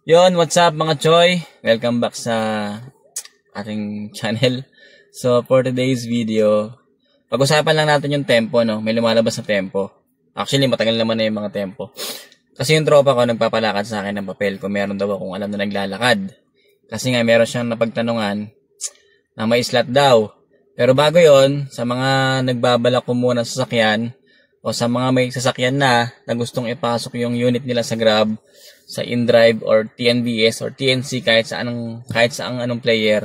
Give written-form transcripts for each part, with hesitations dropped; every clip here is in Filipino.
Yon, what's up mga Choy? Welcome back sa ating channel. So, for today's video, pag-usapan lang natin yung tempo, no? May lumalabas na tempo. Actually, matagal naman na yung mga tempo. Kasi yung tropa ko, nagpapalakad sa akin ng papel kung meron daw akong alam na naglalakad. Kasi nga, meron siyang napagtanungan na may slot daw. Pero bago yon, sa mga nagbabalak kumuha ng sasakyan, o sa mga may sasakyan na gustong ipasok yung unit nila sa Grab, sa InDrive or TNVS or TNC kahit sa anong player,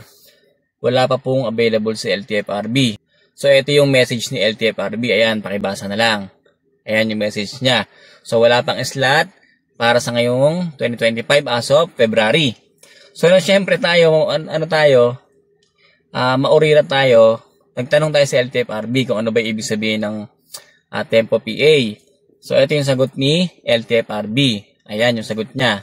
wala pa pong available si LTFRB. So ito yung message ni LTFRB. Ayan, pakibasa na lang. Ayan yung message niya. So wala pang slot para sa ngayong 2025 as of February. So syempre tayo, maurira tayo. Nagtanong tayo sa LTFRB kung ano ba ibig sabihin ng Tempo PA. So ito yung sagot ni LTFRB. Ayan yung sagot niya.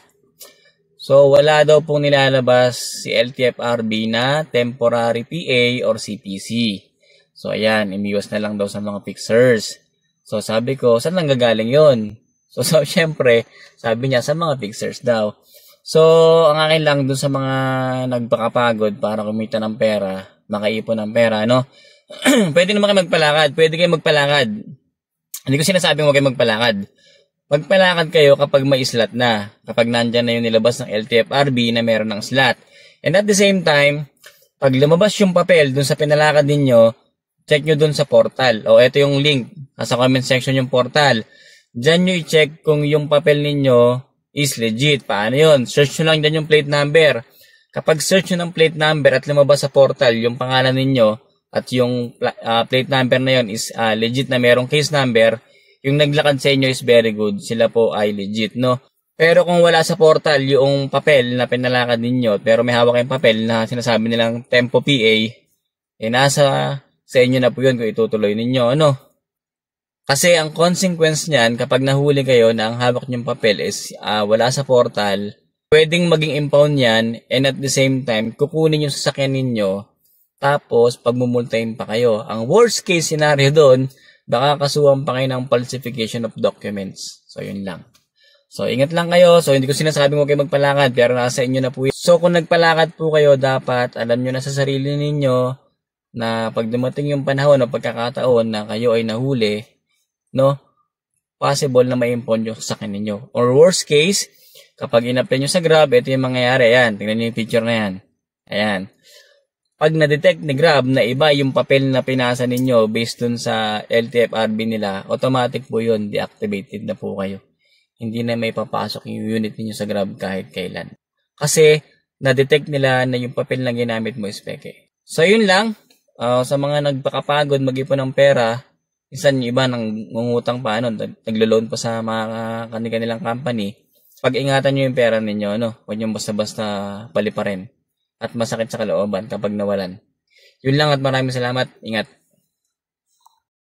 So wala daw pong nilalabas si LTFRB na temporary PA or CPC. So ayan, imiwas na lang daw sa mga fixers. So sabi ko, saan lang gagaling yun? So syempre, sabi niya sa mga fixers daw. So ang akin lang dun sa mga nagpakapagod para kumita ng pera, makaipon ng pera, no? Pwede naman kayo magpalakad. Pwede kayo magpalakad. Hindi ko sinasabing huwag kayo magpalakad. Magpalakad kayo kapag may slot na. Kapag nandyan na yung nilabas ng LTFRB na meron ng slot. And at the same time, pag lumabas yung papel dun sa pinalakad ninyo, check nyo dun sa portal. O ito yung link. Nasa comment section yung portal. Diyan nyo i-check kung yung papel ninyo is legit. Paano yun? Search nyo lang dyan yung plate number. Kapag search nyo ng plate number at lumabas sa portal yung pangalan ninyo, at yung plate number na yun is legit na merong case number, yung naglakad sa inyo is very good. Sila po ay legit, no? Pero kung wala sa portal yung papel na pinalakad ninyo, pero may hawak kayong papel na sinasabi nilang Tempo PA, nasa sa inyo na po yun kung itutuloy ninyo, ano? Kasi ang consequence niyan, kapag nahuli kayo na ang hawak niyong papel is wala sa portal, pwedeng maging impound yan, and at the same time, kukunin yung sasakyan ninyo, tapos, pagmumultahin pa kayo. Ang worst case scenario doon, baka kasuhan pa kayo ng falsification of documents. So, yun lang. So, ingat lang kayo. So, hindi ko sinasabing huwag kayo magpalakad, pero nasa inyo na po yun. So, kung nagpalakad po kayo, dapat alam nyo na sa sarili ninyo na pag dumating yung panahon o pagkakataon na kayo ay nahuli, no, possible na ma-impound yung sasakyan ninyo. Or worst case, kapag in-apply nyo sa Grab, ito yung mangyayari. Ayan, tingnan nyo yung picture na yan. Ayan. Pag na-detect ni Grab na iba yung papel na pinasa ninyo based dun sa LTFRB nila, automatic po yun, deactivated na po kayo. Hindi na may papasok yung unit ninyo sa Grab kahit kailan. Kasi, na-detect nila na yung papel na ginamit mo is peke. So, yun lang. Sa mga nagpakapagod mag-ipon ng pera, isan yung iba nang ngungutang pa, naglo-loan pa sa mga kanilang company, pag-ingatan nyo yung pera ninyo, huwag nyo basta-basta paliparin. At masakit sa kalooban kapag nawalan. Yun lang at maraming salamat. Ingat.